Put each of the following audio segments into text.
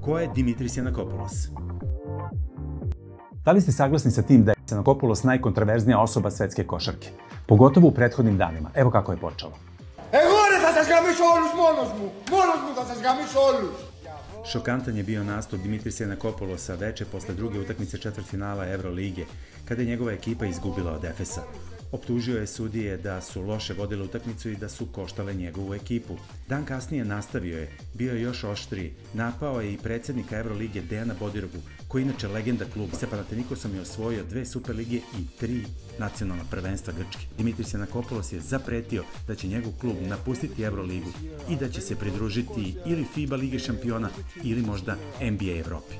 Ko je Dimitris Giannakopoulos? Da li ste saglasni sa tim da je Giannakopoulos najkontraverznija osoba svetske košarke? Pogotovo u prethodnim danima. Evo kako je počelo. Θα σας γαμίσω όλους μόνος μου θα σας γαμίσω όλους. Šokantan je bio nastup Dimitrisa Giannakopoulosa veče posle druge utakmice četvrtfinala Evrolige, kada je njegova ekipa izgubila od Efesa. Optužio je sudije da su loše vodile utakmicu i da su koštale njegovu ekipu. Dan kasnije nastavio je, bio je još oštriji, napao je i predsednika Evrolige Dejana Bodirogu, koji je inače legenda kluba. Sa Panathinaikosom je osvojio 2 Superlige i 3 nacionalna prvenstva Grčke. Dimitris Giannakopoulos je zapretio da će njegov klub napustiti Evroligu i da će se pridružiti ili FIBA Lige šampiona ili možda NBA Evropi.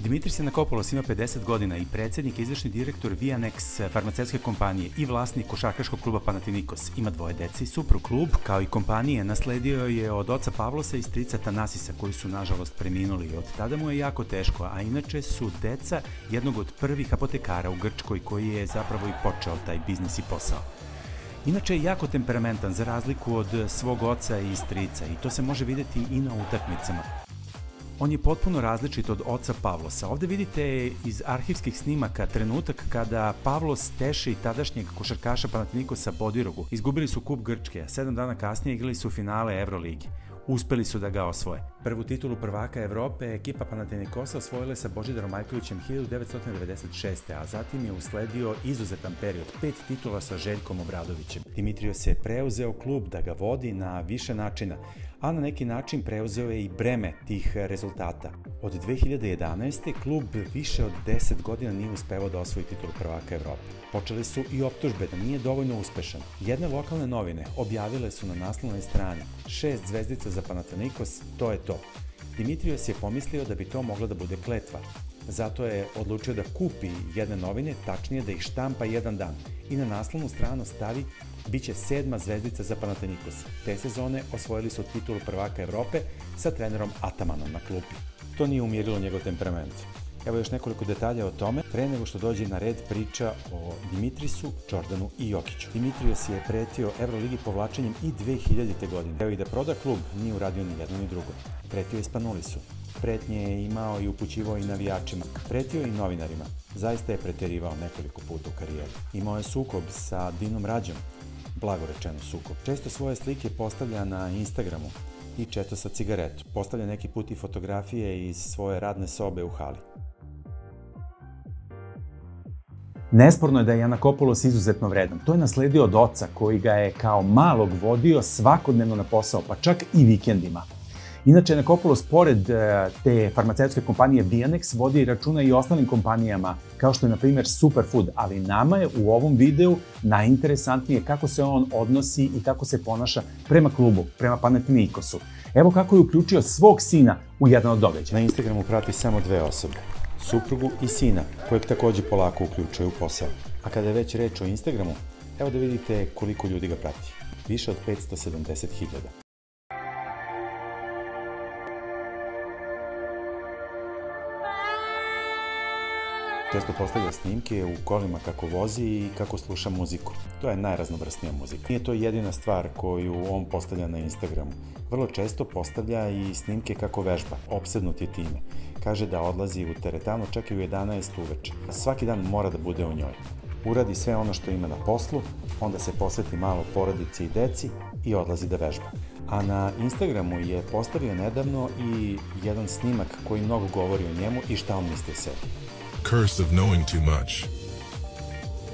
Dimitris Giannakopoulos ima 50 godina i predsednik i izvršni direktor Vianex farmaceutske kompanije i vlasnik košarkaškog kluba Panathinaikos. Ima 2 dece i suprug. Klub, kao i kompanije, nasledio je od oca Pavlosa i strica Tanasisa, koji su nažalost preminuli. Od tada mu je jako teško, a inače su deca jednog od prvih apotekara u Grčkoj koji je zapravo i počeo taj biznis i posao. Inače je jako temperamentan za razliku od svog oca i strica i to se može videti i na utakmicama. On je potpuno različit od oca Pavlosa. Ovde vidite iz arhivskih snimaka trenutak kada Pavlos teše i tadašnjeg košarkaša Panathinaikosa Bodirogu. Izgubili su kup Grčke, a 7 dana kasnije igrali su finale Evroligi. Uspeli su da ga osvoje. Prvu titulu prvaka Evrope ekipa Panathinaikosa osvojila sa Božidarom Maljkovićem 1996. a zatim je usledio izuzetan period, 5 titula sa Željkom Obradovićem. Dimitrios je preuzeo klub da ga vodi na više načina, a na neki način preuzeo je i breme tih rezultata. Od 2011. klub više od 10 godina nije uspevao da osvoji titulu prvaka Evrope. Počeli su i optužbe da nije dovoljno uspešan. Jedne lokalne novine objavile su na naslovnoj strani 6 zvezdica za Panathinaikos, to je to. Dimitrios je pomislio da bi to mogla da bude kletva. Zato je odlučio da kupi jedne novine, tačnije da ih štampa jedan dan i na naslovnu stranu stavi biće 7. zvezdica za Panathinaikos. Te sezone osvojili su titulu prvaka Evrope sa trenerom Atamanom na klupi. To nije umirilo njegov temperament. Evo još nekoliko detalja o tome, pre nego što dođe na red priča o Dimitrisu, Jordanu i Jokiću. Dimitrios je pretio Evroligi povlačenjem i 2000. godine. Evo i da proda klub, nije uradio ni jedno ni drugo. Pretio je Spanulisu. Pretnje je imao i upućivao i navijačima. Pretio je i novinarima. Zaista je preterivao nekoliko puta u karijeri. Imao je sukob sa Dinom Rađom. Blago rečeno sukob. Često svoje slike postavlja na Instagramu i često sa cigaretom. Postavlja neki put i fotografije iz svoje radne sobe u hali. Nesporno je da je Giannakopoulos izuzetno vredan. To je nasledio od oca koji ga je kao malog vodio svakodnevno na posao, pa čak i vikendima. Inače, Giannakopoulos, pored te farmaceutske kompanije Vianex, vodi i računa i ostalim kompanijama, kao što je, na primjer, Superfood, ali nama je u ovom videu najinteresantnije kako se on odnosi i kako se ponaša prema klubu, prema Panathinaikosu. Evo kako je uključio svog sina u jedan od događaja. Na Instagramu prati samo 2 osobe, suprugu i sina, kojeg takođe polako uključuje u posao. A kada je već reč o Instagramu, evo da vidite koliko ljudi ga prati. Više od 570.000. Često postavlja snimke u kolima kako vozi i kako sluša muziku. To je najraznovrsnija muzika. Nije to jedina stvar koju on postavlja na Instagramu. Vrlo često postavlja i snimke kako vežba. Opsednut je time. Kaže da odlazi u teretanu čak i u 11 uveče. Svaki dan mora da bude u njoj. Uradi sve ono što ima na poslu, onda se posveti malo porodici i deci i odlazi da vežba. A na Instagramu je postavio nedavno i jedan snimak koji mnogo govori o njemu i šta on misli o sebi. Curse of knowing too much.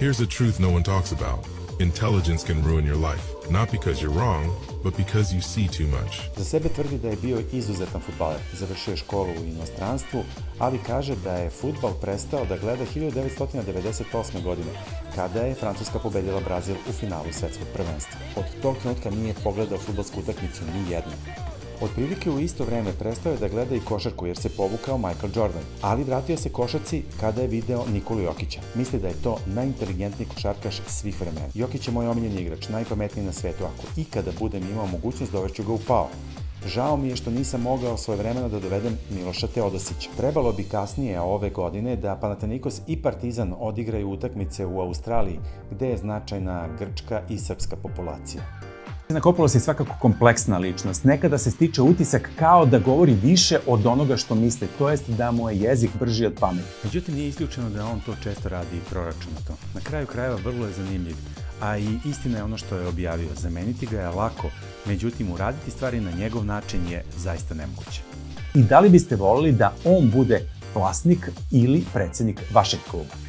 Here's a truth no one talks about. Intelligence can ruin your life, not because you're wrong, but because you see too much. Za sebe tvrdi da je bio izuzetan fudbaler. Završio je školu u inostranstvu, ali kaže da je fudbal prestao da gleda 1998. godine, kada je Francuska pobedila Brazil u finalu svetskog prvenstva. Od tog trenutka nije pogledao fudbalsku utakmicu ni jednu. Otprilike u isto vreme prestao je da gleda i košarku jer se povukao Michael Jordan, ali vratio se košarci kada je video Nikolu Jokića. Misli da je to najinteligentniji košarkaš svih vremena. Jokić je moj omiljeni igrač, najpametniji na svetu. Ako ikada budem imao mogućnost, dovešću ga u pao. Žao mi je što nisam mogao svojevremeno da dovedem Miloša Teodosića. Trebalo bi kasnije ove godine da Panathinaikos i Partizan odigraju utakmice u Australiji, gde je značajna grčka i srpska populacija. Giannakopoulos je svakako kompleksna ličnost. Nekada se stiče utisak kao da govori više od onoga što misli, to jest da mu je jezik brži od pameti. Međutim, nije isključeno da on to često radi i proračunato. Na kraju krajeva vrlo je zanimljiv, a i istina je ono što je objavio. Zameniti ga je lako, međutim uraditi stvari na njegov način je zaista nemoguće. I da li biste volili da on bude vlasnik ili predsednik vašeg kluba?